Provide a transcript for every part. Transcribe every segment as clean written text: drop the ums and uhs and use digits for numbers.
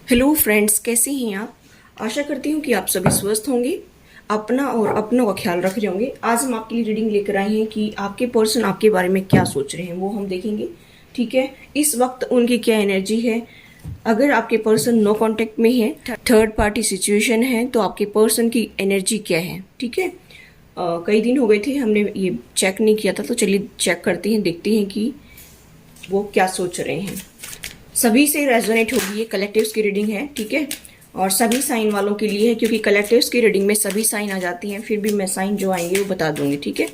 Hello friends, कैसे हैं आप। आशा करती हूँ कि आप सभी स्वस्थ होंगे, अपना और अपनों का ख्याल रख रहे होंगे। आज हम आपके लिए रीडिंग लेकर आए हैं कि आपके पर्सन आपके बारे में क्या सोच रहे हैं, वो हम देखेंगे। ठीक है, इस वक्त उनकी क्या एनर्जी है। अगर आपके पर्सन नो कांटेक्ट में है, थर्ड पार्टी सिचुएशन है, तो आपके पर्सन की एनर्जी क्या है। ठीक है, कई दिन हो गए थे हमने ये चेक नहीं किया था, तो चलिए चेक करते हैं, देखते हैं कि वो क्या सोच रहे हैं। सभी से रेजोनेट होगी, ये कलेक्टिव्स की रीडिंग है। ठीक है, और सभी साइन वालों के लिए है, क्योंकि कलेक्टिव्स की रीडिंग में सभी साइन आ जाती हैं। फिर भी मैं साइन जो आएंगे वो बता दूंगी। ठीक है,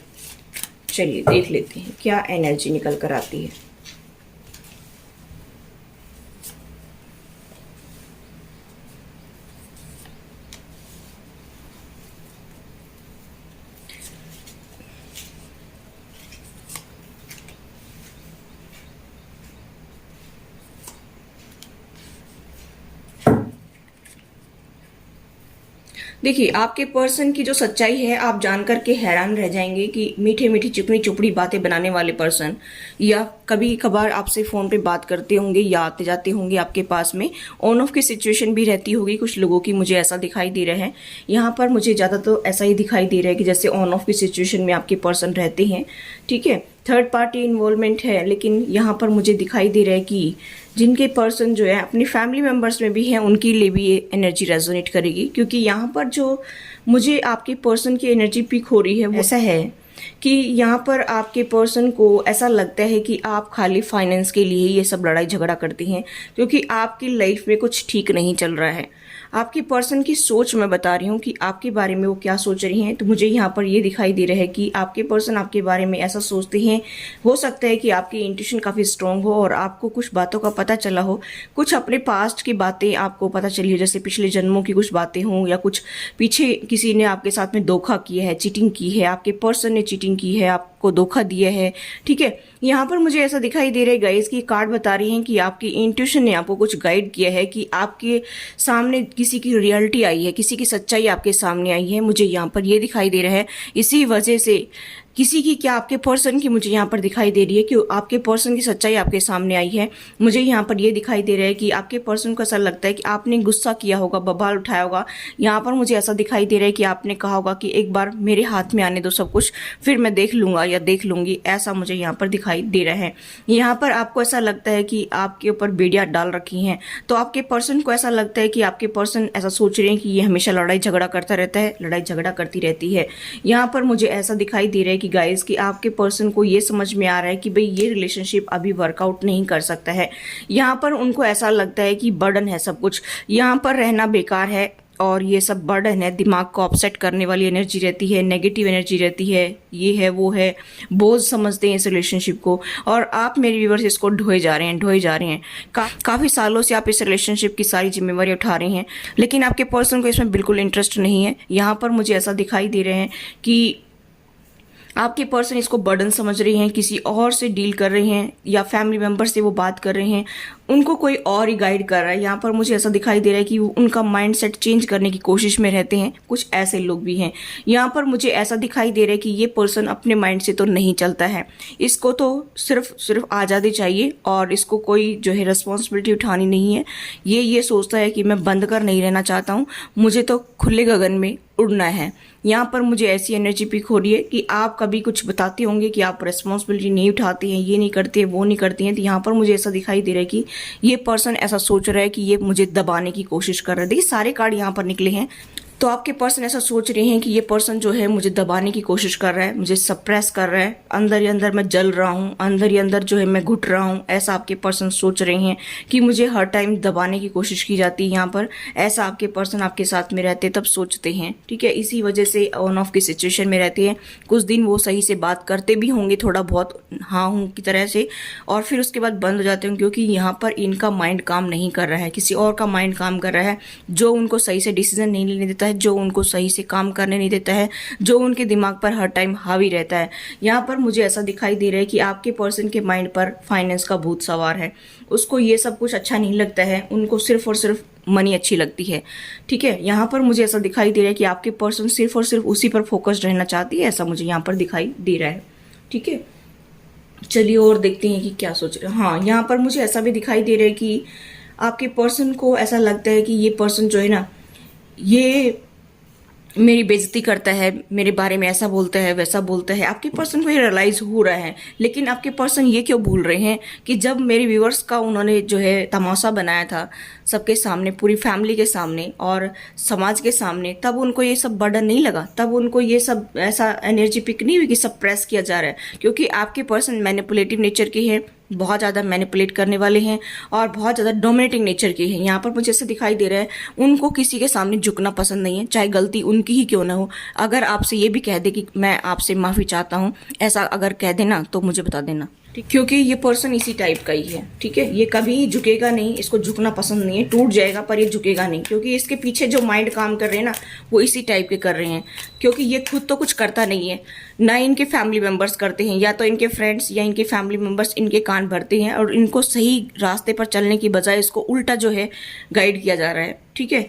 चलिए देख लेते हैं क्या एनर्जी निकल कर आती है। देखिए, आपके पर्सन की जो सच्चाई है आप जान करके हैरान रह जाएंगे कि मीठे मीठी चिकनी चुपड़ी बातें बनाने वाले पर्सन, या कभी कभार आपसे फोन पे बात करते होंगे या आते जाते होंगे आपके पास में, ऑन ऑफ की सिचुएशन भी रहती होगी कुछ लोगों की। मुझे ऐसा दिखाई दे रहा है यहाँ पर, मुझे ज़्यादा तो ऐसा ही दिखाई दे रहा है कि जैसे ऑन ऑफ की सिचुएशन में आपके पर्सन रहते हैं। ठीक है, थर्ड पार्टी इन्वॉल्वमेंट है, लेकिन यहाँ पर मुझे दिखाई दे रहा है कि जिनके पर्सन जो है अपनी फैमिली मेंबर्स में भी हैं, उनके लिए भी ये एनर्जी रेजोनेट करेगी। क्योंकि यहाँ पर जो मुझे आपके पर्सन की एनर्जी पिक हो रही है वो ऐसा है कि यहाँ पर आपके पर्सन को ऐसा लगता है कि आप खाली फाइनेंस के लिए ये सब लड़ाई झगड़ा करती हैं, क्योंकि आपकी लाइफ में कुछ ठीक नहीं चल रहा है। आपके पर्सन की सोच मैं बता रही हूँ कि आपके बारे में वो क्या सोच रही हैं। तो मुझे यहाँ पर ये दिखाई दे रहा है कि आपके पर्सन आपके बारे में ऐसा सोचते हैं। हो सकता है कि आपकी इंट्यूशन काफ़ी स्ट्रांग हो और आपको कुछ बातों का पता चला हो, कुछ अपने पास्ट की बातें आपको पता चली हो, जैसे पिछले जन्मों की कुछ बातें हों, या कुछ पीछे किसी ने आपके साथ में धोखा किया है, चीटिंग की है, आपके पर्सन ने चीटिंग की है, आपको धोखा दिया है। ठीक है, यहाँ पर मुझे ऐसा दिखाई दे रहा है गाइस कि कार्ड बता रही हैं कि आपकी इंट्यूशन ने आपको कुछ गाइड किया है, कि आपके सामने किसी की रियलिटी आई है, किसी की सच्चाई आपके सामने आई है। मुझे यहाँ पर ये दिखाई दे रहा है इसी वजह से किसी की, क्या आपके पर्सन की, मुझे यहाँ पर दिखाई दे रही है कि आपके पर्सन की सच्चाई आपके सामने आई है। मुझे यहाँ पर ये दिखाई दे रहा है कि आपके पर्सन को ऐसा लगता है कि आपने गुस्सा किया होगा, बवाल उठाया होगा। यहाँ पर मुझे ऐसा दिखाई दे रहा है कि आपने कहा होगा कि एक बार मेरे हाथ में आने दो सब कुछ, फिर मैं देख लूंगा या देख लूंगी, ऐसा मुझे यहाँ पर दिखाई दे रहा है। यहाँ पर आपको ऐसा लगता है कि आपके ऊपर बेड़ियां डाल रखी हैं, तो आपके पर्सन को ऐसा लगता है कि आपके पर्सन ऐसा सोच रहे हैं कि ये हमेशा लड़ाई झगड़ा करता रहता है, लड़ाई झगड़ा करती रहती है। यहाँ पर मुझे ऐसा दिखाई दे रहा है कि गाइस कि आपके पर्सन को ये समझ में आ रहा है कि भाई ये रिलेशनशिप अभी वर्कआउट नहीं कर सकता है। यहाँ पर उनको ऐसा लगता है कि बर्डन है सब कुछ, यहाँ पर रहना बेकार है, और ये सब बर्डन है, दिमाग को अपसेट करने वाली एनर्जी रहती है, नेगेटिव एनर्जी रहती है, ये है वो है, बोझ समझते हैं इस रिलेशनशिप को। और आप मेरे व्यूअर्स इसको ढोए जा रहे हैं, ढोए जा रहे हैं। काफ़ी सालों से आप इस रिलेशनशिप की सारी जिम्मेवारी उठा रहे हैं, लेकिन आपके पर्सन को इसमें बिल्कुल इंटरेस्ट नहीं है। यहाँ पर मुझे ऐसा दिखाई दे रहे हैं कि आपके पर्सन इसको बर्डन समझ रहे हैं, किसी और से डील कर रहे हैं, या फैमिली मेंबर से वो बात कर रहे हैं, उनको कोई और ही गाइड कर रहा है। यहाँ पर मुझे ऐसा दिखाई दे रहा है कि वो उनका माइंड सेट चेंज करने की कोशिश में रहते हैं। कुछ ऐसे लोग भी हैं। यहाँ पर मुझे ऐसा दिखाई दे रहा है कि ये पर्सन अपने माइंड से तो नहीं चलता है, इसको तो सिर्फ आज़ादी चाहिए, और इसको कोई जो है रिस्पॉन्सिबिलिटी उठानी नहीं है। ये सोचता है कि मैं बंद कर नहीं रहना चाहता हूँ, मुझे तो खुले गगन में उड़ना है। यहाँ पर मुझे ऐसी एनर्जी पिक हो रही है कि आप कभी कुछ बताते होंगे कि आप रिस्पॉन्सिबिलिटी नहीं उठाते हैं, ये नहीं करते हैं, वो नहीं करते हैं। तो यहाँ पर मुझे ऐसा दिखाई दे रहा है कि ये पर्सन ऐसा सोच रहा है कि ये मुझे दबाने की कोशिश कर रहा है। देखिए, सारे कार्ड यहाँ पर निकले हैं, तो आपके पर्सन ऐसा सोच रहे हैं कि ये पर्सन जो है मुझे दबाने की कोशिश कर रहा है, मुझे सप्रेस कर रहा है, अंदर ही अंदर मैं जल रहा हूँ, अंदर ही अंदर जो है मैं घुट रहा हूँ। ऐसा आपके पर्सन सोच रहे हैं कि मुझे हर टाइम दबाने की कोशिश की जाती है। यहाँ पर ऐसा आपके पर्सन आपके साथ में रहते तब सोचते हैं। ठीक है, इसी वजह से ऑन ऑफ की सिचुएशन में रहते हैं। कुछ दिन वो सही से बात करते भी होंगे, थोड़ा बहुत हाँ हूँ की तरह से, और फिर उसके बाद बंद हो जाते हैं, क्योंकि यहाँ पर इनका माइंड काम नहीं कर रहा है, किसी और का माइंड काम कर रहा है, जो उनको सही से डिसीजन नहीं लेने देता है, जो उनको सही से काम करने नहीं देता है, जो उनके दिमाग पर हर टाइम हावी रहता है। यहाँ पर मुझे ऐसा दिखाई दे रहा है कि आपके पर्सन के माइंड पर फाइनेंस का भूत सवार है, उसको ये सब कुछ अच्छा नहीं लगता है, उनको सिर्फ और सिर्फ मनी अच्छी लगती है। ठीक है, यहाँ पर मुझे ऐसा दिखाई दे रहा है कि आपके पर्सन सिर्फ और सिर्फ उसी पर फोकस्ड रहना चाहती है, ऐसा मुझे यहाँ पर दिखाई दे रहा है। ठीक है, चलिए और देखते हैं कि क्या सोच रहे हैं। हाँ, यहाँ पर मुझे ऐसा भी दिखाई दे रहा है कि आपके पर्सन को ऐसा लगता है कि ये पर्सन जो है ना, ये मेरी बेइज्जती करता है, मेरे बारे में ऐसा बोलता है वैसा बोलता है। आपके पर्सन को ये रियलाइज हो रहा है, लेकिन आपके पर्सन ये क्यों भूल रहे हैं कि जब मेरे व्यूअर्स का उन्होंने जो है तमाशा बनाया था सबके सामने, पूरी फैमिली के सामने और समाज के सामने, तब उनको ये सब बर्डन नहीं लगा, तब उनको ये सब ऐसा एनर्जी पिक नहीं हुई कि सब प्रेस किया जा रहा है। क्योंकि आपके पर्सन मैनिपुलेटिव नेचर के हैं, बहुत ज़्यादा मैनिपुलेट करने वाले हैं और बहुत ज़्यादा डोमिनेटिंग नेचर के हैं। यहाँ पर मुझे ऐसे दिखाई दे रहा है उनको किसी के सामने झुकना पसंद नहीं है, चाहे गलती उनकी ही क्यों ना हो। अगर आपसे ये भी कह दे कि मैं आपसे माफ़ी चाहता हूँ, ऐसा अगर कह देना तो मुझे बता देना, ठीक। क्योंकि ये पर्सन इसी टाइप का ही है, ठीक है। ये कभी झुकेगा नहीं, इसको झुकना पसंद नहीं है, टूट जाएगा पर ये झुकेगा नहीं। क्योंकि इसके पीछे जो माइंड काम कर रहे हैं ना, वो इसी टाइप के कर रहे हैं। क्योंकि ये खुद तो कुछ करता नहीं है, ना इनके फैमिली मेंबर्स करते हैं, या तो इनके फ्रेंड्स या इनके फैमिली मेंबर्स इनके कान भरते हैं और इनको सही रास्ते पर चलने की बजाय इसको उल्टा जो है गाइड किया जा रहा है, ठीक है।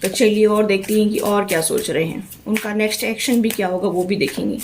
तो चलिए और देखती हैं कि और क्या सोच रहे हैं, उनका नेक्स्ट एक्शन भी क्या होगा वो भी देखेंगे।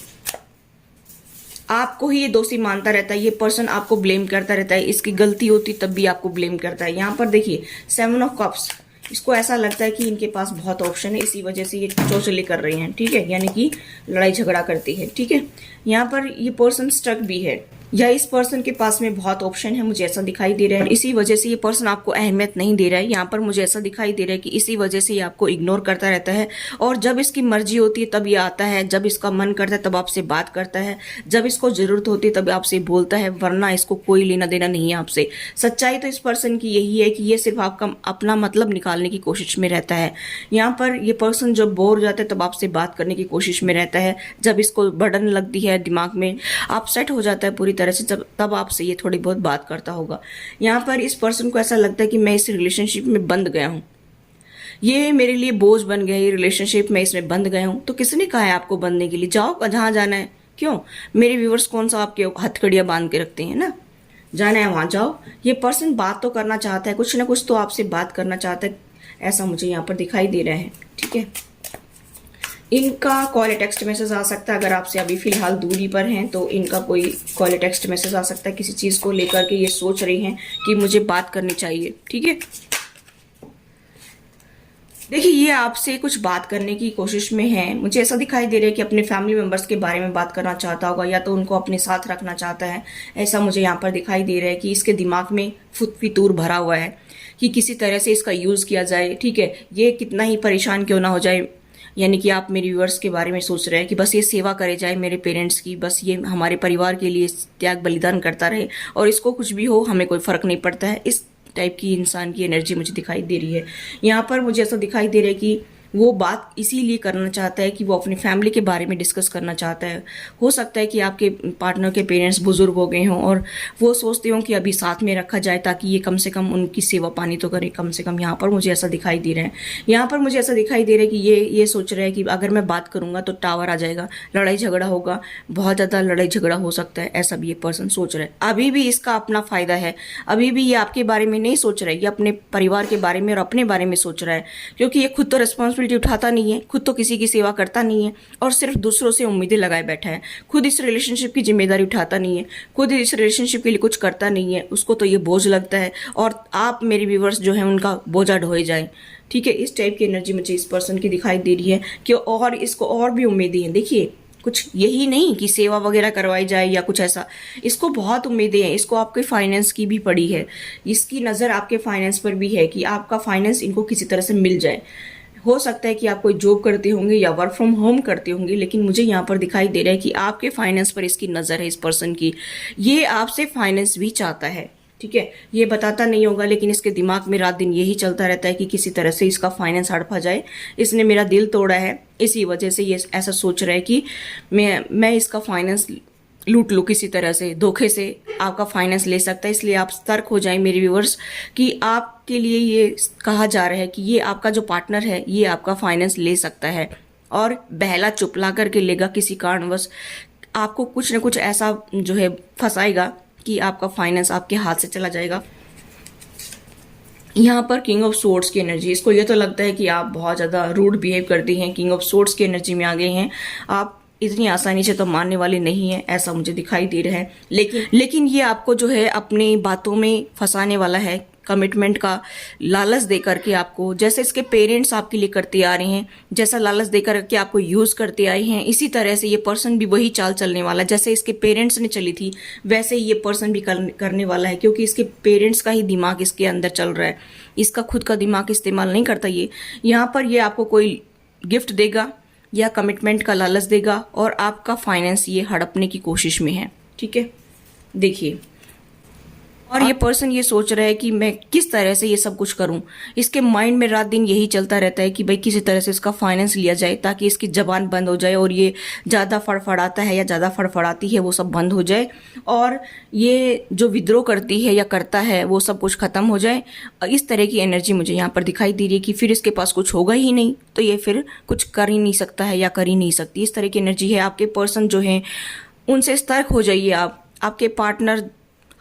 आपको ही ये दोषी मानता रहता है, ये पर्सन आपको ब्लेम करता रहता है, इसकी गलती होती तब भी आपको ब्लेम करता है। यहाँ पर देखिए 7 ऑफ कप्स, इसको ऐसा लगता है कि इनके पास बहुत ऑप्शन है, इसी वजह से ये चौचले कर रहे हैं, ठीक है, यानी कि लड़ाई झगड़ा करती है, ठीक है। यहाँ पर ये पर्सन स्ट्रक भी है, या इस पर्सन के पास में बहुत ऑप्शन है, मुझे ऐसा दिखाई दे रहा है। इसी वजह से ये पर्सन आपको अहमियत नहीं दे रहा है। यहाँ पर मुझे ऐसा दिखाई दे रहा है कि इसी वजह से ये आपको इग्नोर करता रहता है, और जब इसकी मर्जी होती है तब ये आता है, जब इसका मन करता है तब आपसे बात करता है, जब इसको जरूरत होती है तब आपसे बोलता है, वरना इसको कोई लेना देना नहीं है आपसे। सच्चाई तो इस पर्सन की यही है कि ये सिर्फ आपका अपना मतलब निकालने की कोशिश में रहता है। यहाँ पर ये पर्सन जब बोर हो जाता है तब आपसे बात करने की कोशिश में रहता है, जब इसको बर्डन लगती है दिमाग में, अपसेट हो जाता है पूरी तरह से, तब आपसे ये थोड़ी बहुत बात करता होगा। यहाँ पर इस पर्सन को ऐसा लगता है कि मैं इस रिलेशनशिप में बंध गया हूँ, ये मेरे लिए बोझ बन गया, ये रिलेशनशिप में इसमें बंध गया हूँ। तो किसने कहा है आपको बंधने के लिए? जाओ जहाँ जाना है। क्यों? मेरे व्यूवर्स कौन सा आपके हथकड़ियाँ बांध के रखते हैं ना, जाना है वहाँ जाओ। ये पर्सन बात तो करना चाहता है, कुछ ना कुछ तो आपसे बात करना चाहता है, ऐसा मुझे यहाँ पर दिखाई दे रहा है, ठीक है। इनका कॉल या टेक्स्ट मैसेज आ सकता है, अगर आपसे अभी फिलहाल दूरी पर हैं तो इनका कोई कॉल या टेक्स्ट मैसेज आ सकता है, किसी चीज़ को लेकर के ये सोच रही हैं कि मुझे बात करनी चाहिए, ठीक है। देखिए ये आपसे कुछ बात करने की कोशिश में है, मुझे ऐसा दिखाई दे रहा है कि अपने फैमिली मेंबर्स के बारे में बात करना चाहता होगा, या तो उनको अपने साथ रखना चाहता है। ऐसा मुझे यहाँ पर दिखाई दे रहा है कि इसके दिमाग में फितूर भरा हुआ है कि किसी तरह से इसका यूज़ किया जाए, ठीक है। ये कितना ही परेशान क्यों ना हो जाए, यानी कि आप मेरे व्यूअर्स के बारे में सोच रहे हैं कि बस ये सेवा करे जाए मेरे पेरेंट्स की, बस ये हमारे परिवार के लिए त्याग बलिदान करता रहे और इसको कुछ भी हो हमें कोई फ़र्क नहीं पड़ता है। इस टाइप की इंसान की एनर्जी मुझे दिखाई दे रही है। यहाँ पर मुझे ऐसा दिखाई दे रहा है कि वो बात इसीलिए करना चाहता है कि वो अपनी फैमिली के बारे में डिस्कस करना चाहता है। हो सकता है कि आपके पार्टनर के पेरेंट्स बुजुर्ग हो गए हों और वो सोचते हों कि अभी साथ में रखा जाए ताकि ये कम से कम उनकी सेवा पानी तो करे कम से कम। यहाँ पर मुझे ऐसा दिखाई दे रहा है, यहाँ पर मुझे ऐसा दिखाई दे रहा है कि ये सोच रहा है कि अगर मैं बात करूँगा तो टावर आ जाएगा, लड़ाई झगड़ा होगा, बहुत ज़्यादा लड़ाई झगड़ा हो सकता है, ऐसा भी ये पर्सन सोच रहा है। अभी भी इसका अपना फ़ायदा है, अभी भी ये आपके बारे में नहीं सोच रहा है, ये अपने परिवार के बारे में और अपने बारे में सोच रहा है, क्योंकि ये खुद तो रिस्पॉन्सिबिलिटी उठाता नहीं है, खुद तो किसी की सेवा करता नहीं है और सिर्फ दूसरों से उम्मीदें लगाए बैठा है। खुद इस रिलेशनशिप की जिम्मेदारी उठाता नहीं है, खुद इस रिलेशनशिप के लिए कुछ करता नहीं है, उसको तो ये बोझ लगता है और आप मेरे व्यूवर्स जो है उनका बोझा ढोए जाए, ठीक है। इस टाइप की एनर्जी मुझे इस पर्सन की दिखाई दे रही है कि और इसको और भी उम्मीदें हैं। देखिए कुछ यही नहीं कि सेवा वगैरह करवाई जाए या कुछ ऐसा, इसको बहुत उम्मीदें हैं, इसको आपके फाइनेंस की भी पड़ी है, इसकी नज़र आपके फाइनेंस पर भी है कि आपका फाइनेंस इनको किसी तरह से मिल जाए। हो सकता है कि आप कोई जॉब करते होंगे या वर्क फ्रॉम होम करते होंगे, लेकिन मुझे यहाँ पर दिखाई दे रहा है कि आपके फाइनेंस पर इसकी नज़र है इस पर्सन की। ये आपसे फाइनेंस भी चाहता है, ठीक है। ये बताता नहीं होगा लेकिन इसके दिमाग में रात दिन यही चलता रहता है कि किसी तरह से इसका फाइनेंस हड़पा जाए, इसने मेरा दिल तोड़ा है, इसी वजह से ये ऐसा सोच रहा है कि मैं इसका फाइनेंस लूट लूँ किसी तरह से, धोखे से आपका फाइनेंस ले सकता है। इसलिए आप सतर्क हो जाएं मेरे व्यूवर्स कि आपके लिए ये कहा जा रहा है कि ये आपका जो पार्टनर है ये आपका फाइनेंस ले सकता है और बहला चुपला करके लेगा, किसी कारणवश आपको कुछ न कुछ ऐसा जो है फंसाएगा कि आपका फाइनेंस आपके हाथ से चला जाएगा। यहाँ पर किंग ऑफ सोर्ड्स की एनर्जी, इसको ये तो लगता है कि आप बहुत ज़्यादा रूड बिहेव करती हैं, किंग ऑफ सोर्ड्स की एनर्जी में आ गए हैं, आप इतनी आसानी से तो मानने वाले नहीं है, ऐसा मुझे दिखाई दे रहा है। लेकिन ये आपको जो है अपनी बातों में फंसाने वाला है, कमिटमेंट का लालच दे करके आपको, जैसे इसके पेरेंट्स आपके लिए करते आ रहे हैं, जैसा लालच दे करके आपको यूज़ करते आए हैं, इसी तरह से ये पर्सन भी वही चाल चलने वाला है। जैसे इसके पेरेंट्स ने चली थी वैसे ही ये पर्सन भी करने वाला है, क्योंकि इसके पेरेंट्स का ही दिमाग इसके अंदर चल रहा है, इसका खुद का दिमाग इस्तेमाल नहीं करता ये। यहाँ पर ये आपको कोई गिफ्ट देगा या कमिटमेंट का लालच देगा और आपका फाइनेंस ये हड़पने की कोशिश में है। ठीक है, देखिए, और ये पर्सन ये सोच रहा है कि मैं किस तरह से ये सब कुछ करूं। इसके माइंड में रात दिन यही चलता रहता है कि भाई किसी तरह से इसका फाइनेंस लिया जाए ताकि इसकी जबान बंद हो जाए और ये ज़्यादा फड़फड़ाता है या ज़्यादा फड़फड़ाती है वो सब बंद हो जाए, और ये जो विद्रोह करती है या करता है वो सब कुछ ख़त्म हो जाए। इस तरह की एनर्जी मुझे यहाँ पर दिखाई दे रही है कि फिर इसके पास कुछ होगा ही नहीं तो ये फिर कुछ कर ही नहीं सकता है या कर ही नहीं सकती। इस तरह की एनर्जी है। आपके पर्सन जो है उनसे सतर्क हो जाइए आप। आपके पार्टनर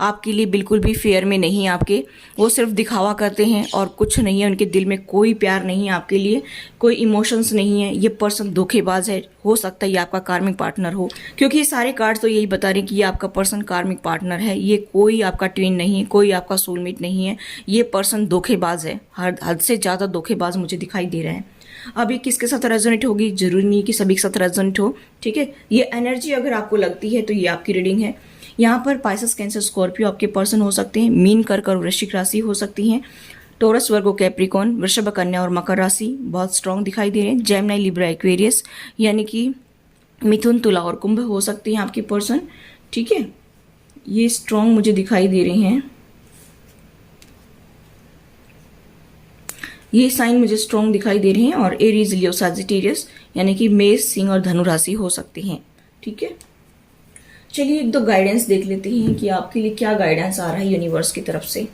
आपके लिए बिल्कुल भी फेयर में नहीं है आपके, वो सिर्फ दिखावा करते हैं और कुछ नहीं है, उनके दिल में कोई प्यार नहीं है आपके लिए, कोई इमोशंस नहीं है। ये पर्सन धोखेबाज है। हो सकता है ये आपका कार्मिक पार्टनर हो, क्योंकि ये सारे कार्ड्स तो यही बता रहे हैं कि ये आपका पर्सन कार्मिक पार्टनर है। ये कोई आपका ट्विन नहीं है, कोई आपका सोलमेट नहीं है। ये पर्सन धोखेबाज है, हद से ज़्यादा धोखेबाज मुझे दिखाई दे रहा है। अब ये किसके साथ रेजोनेट होगी, जरूरी नहीं कि सभी के साथ रेजोनेट हो। ठीक है, ये एनर्जी अगर आपको लगती है तो ये आपकी रीडिंग है। यहाँ पर पाइसेस, कैंसर, स्कॉर्पियो आपके पर्सन हो सकते हैं। मीन, कर्क और वृश्चिक राशि हो सकती हैं। टोरस, वर्गो, कैप्रिकॉर्न, वृषभ, कन्या और मकर राशि बहुत स्ट्रांग दिखाई दे रहे हैं। जेमिनी, लिब्रा, एक्वेरियस यानी कि मिथुन, तुला और कुंभ हो सकती हैं आपके पर्सन। ठीक है, ये स्ट्रांग मुझे दिखाई दे रहे हैं। ये साइन मुझे स्ट्रांग दिखाई दे रहे हैं। और एरीज, लियो, सजिटेरियस यानी कि मेष, सिंह और धनु राशि हो सकती हैं। ठीक है, चलिए एक दो गाइडेंस देख लेते हैं कि आपके लिए क्या गाइडेंस आ रहा है यूनिवर्स की तरफ से।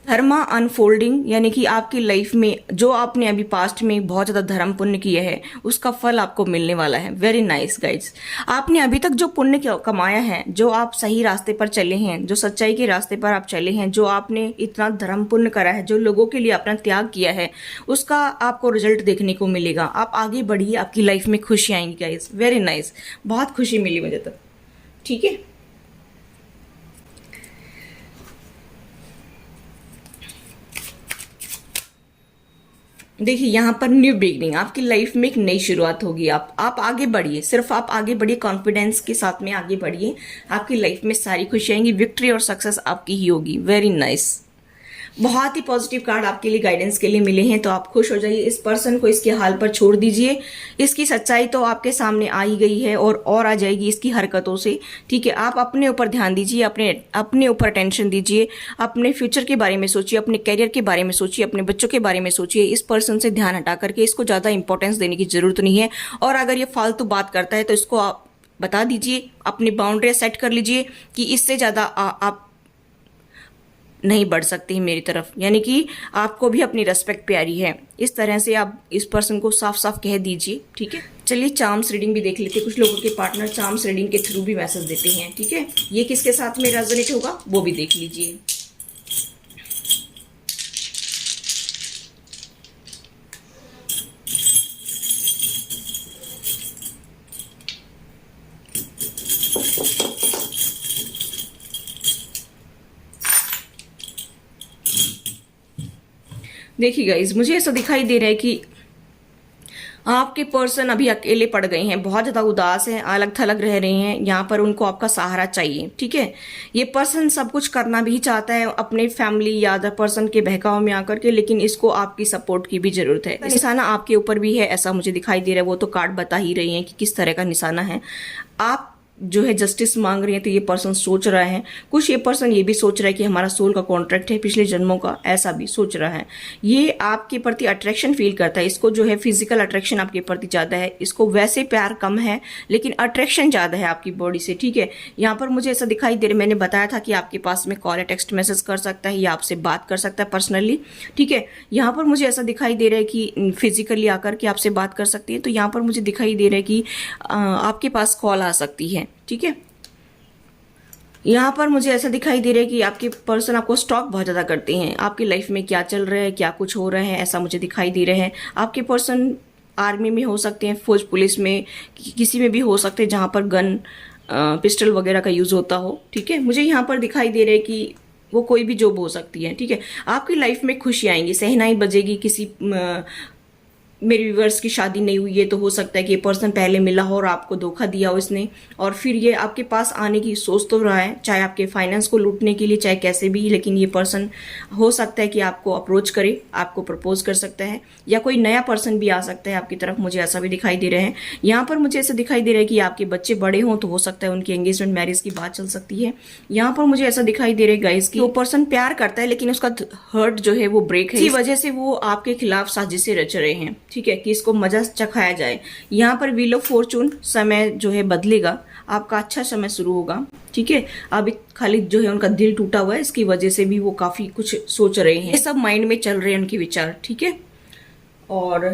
धर्मा अनफोल्डिंग यानी कि आपकी लाइफ में जो आपने अभी पास्ट में बहुत ज़्यादा धर्म पुण्य किया है उसका फल आपको मिलने वाला है। Very nice guides. आपने अभी तक जो पुण्य कमाया है, जो आप सही रास्ते पर चले हैं, जो सच्चाई के रास्ते पर आप चले हैं, जो आपने इतना धर्म पुण्य करा है, जो लोगों के लिए अपना त्याग किया है, उसका आपको रिजल्ट देखने को मिलेगा। आप आगे बढ़िए, आपकी लाइफ में खुशी आएंगी गाइस। वेरी नाइस, बहुत खुशी मिली मुझे तो। ठीक है, देखिए यहाँ पर न्यू बिगनिंग, आपकी लाइफ में एक नई शुरुआत होगी। आप आगे बढ़िए, सिर्फ आप आगे बढ़िए, कॉन्फिडेंस के साथ में आगे बढ़िए। आपकी लाइफ में सारी खुशी आएंगी, विक्ट्री और सक्सेस आपकी ही होगी। वेरी नाइस, बहुत ही पॉजिटिव कार्ड आपके लिए गाइडेंस के लिए मिले हैं, तो आप खुश हो जाइए। इस पर्सन को इसके हाल पर छोड़ दीजिए। इसकी सच्चाई तो आपके सामने आ ही गई है और आ जाएगी इसकी हरकतों से। ठीक है, आप अपने ऊपर ध्यान दीजिए, अपने ऊपर टेंशन दीजिए, अपने फ्यूचर के बारे में सोचिए, अपने करियर के बारे में सोचिए, अपने बच्चों के बारे में सोचिए। इस पर्सन से ध्यान हटा करके इसको ज़्यादा इंपॉर्टेंस देने की जरूरत नहीं है। और अगर ये फालतू बात करता है तो इसको आप बता दीजिए, अपनी बाउंड्री सेट कर लीजिए कि इससे ज़्यादा आप नहीं बढ़ सकती मेरी तरफ, यानी कि आपको भी अपनी रेस्पेक्ट प्यारी है। इस तरह से आप इस पर्सन को साफ साफ कह दीजिए। ठीक है, चलिए चार्म्स रीडिंग भी देख लेते हैं। कुछ लोगों के पार्टनर चार्म्स रीडिंग के थ्रू भी मैसेज देते हैं। ठीक है, ये किसके साथ में रेजोनेट होगा वो भी देख लीजिए। देखिए गाइज, मुझे ऐसा दिखाई दे रहा है कि आपके पर्सन अभी अकेले पड़ गए हैं, बहुत ज़्यादा उदास हैं, अलग थलग रह रहे हैं। यहाँ पर उनको आपका सहारा चाहिए। ठीक है, ये पर्सन सब कुछ करना भी चाहता है अपने फैमिली या अदर पर्सन के बहकाव में आकर के, लेकिन इसको आपकी सपोर्ट की भी जरूरत है। निशाना आपके ऊपर भी है, ऐसा मुझे दिखाई दे रहा है। वो तो कार्ड बता ही रही हैं कि किस तरह का निशाना है। आप जो है जस्टिस मांग रही है, तो ये पर्सन सोच रहा है कुछ। ये पर्सन ये भी सोच रहा है कि हमारा सोल का कॉन्ट्रैक्ट है पिछले जन्मों का, ऐसा भी सोच रहा है। ये आपके प्रति अट्रैक्शन फील करता है। इसको जो है फिजिकल अट्रैक्शन आपके प्रति ज़्यादा है। इसको वैसे प्यार कम है लेकिन अट्रैक्शन ज़्यादा है आपकी बॉडी से। ठीक है, यहाँ पर मुझे ऐसा दिखाई दे रहा है, मैंने बताया था कि आपके पास में कॉल या टेक्स्ट मैसेज कर सकता है या आपसे बात कर सकता है पर्सनली। ठीक है, यहाँ पर मुझे ऐसा दिखाई दे रहा है कि फिजिकली आकर के आपसे बात कर सकती है। तो यहाँ पर मुझे दिखाई दे रहा है कि आपके पास कॉल आ सकती है। ठीक है, यहाँ पर मुझे ऐसा दिखाई दे रहा है कि आपके पर्सन आपको स्टॉक बहुत ज़्यादा करते हैं। आपकी लाइफ में क्या चल रहा है, क्या कुछ हो रहा है, ऐसा मुझे दिखाई दे रहा है। आपके पर्सन आर्मी में हो सकते हैं, फौज पुलिस में, किसी में भी हो सकते हैं जहाँ पर गन पिस्टल वगैरह का यूज़ होता हो। ठीक है, मुझे यहाँ पर दिखाई दे रहा है कि वो कोई भी जॉब हो सकती है। ठीक है, आपकी लाइफ में खुशी आएंगी, सहनाई बजेगी। किसी मेरे व्यूवर्स की शादी नहीं हुई है तो हो सकता है कि ये पर्सन पहले मिला हो और आपको धोखा दिया हो इसने, और फिर ये आपके पास आने की सोच तो रहा है, चाहे आपके फाइनेंस को लूटने के लिए, चाहे कैसे भी, लेकिन ये पर्सन हो सकता है कि आपको अप्रोच करे, आपको प्रपोज कर सकता है, या कोई नया पर्सन भी आ सकता है आपकी तरफ। मुझे ऐसा भी दिखाई दे रहा है। यहाँ पर मुझे ऐसा दिखाई दे रहा है कि आपके बच्चे बड़े हों तो हो सकता है उनकी एंगेजमेंट मैरिज की बात चल सकती है। यहाँ पर मुझे ऐसा दिखाई दे रहा है गाइस कि वो पर्सन प्यार करता है लेकिन उसका हर्ट जो है वो ब्रेक है, इसी वजह से वो आपके खिलाफ साजिशें रच रहे हैं। ठीक है, कि इसको मजा चखाया जाए। यहाँ पर व्हील ऑफ फॉर्चून, समय जो है बदलेगा, आपका अच्छा समय शुरू होगा। ठीक है, अभी खाली जो है उनका दिल टूटा हुआ है, इसकी वजह से भी वो काफी कुछ सोच रहे हैं, ये सब माइंड में चल रहे हैं उनके विचार। ठीक है, और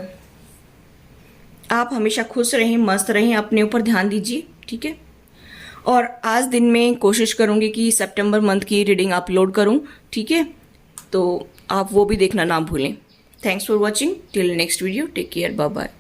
आप हमेशा खुश रहें, मस्त रहें, अपने ऊपर ध्यान दीजिए। ठीक है, और आज दिन में कोशिश करूंगी कि सितंबर मंथ की रीडिंग अपलोड करूं। ठीक है, तो आप वो भी देखना ना भूलें। Thanks for watching. Till next video. Take care. Bye bye.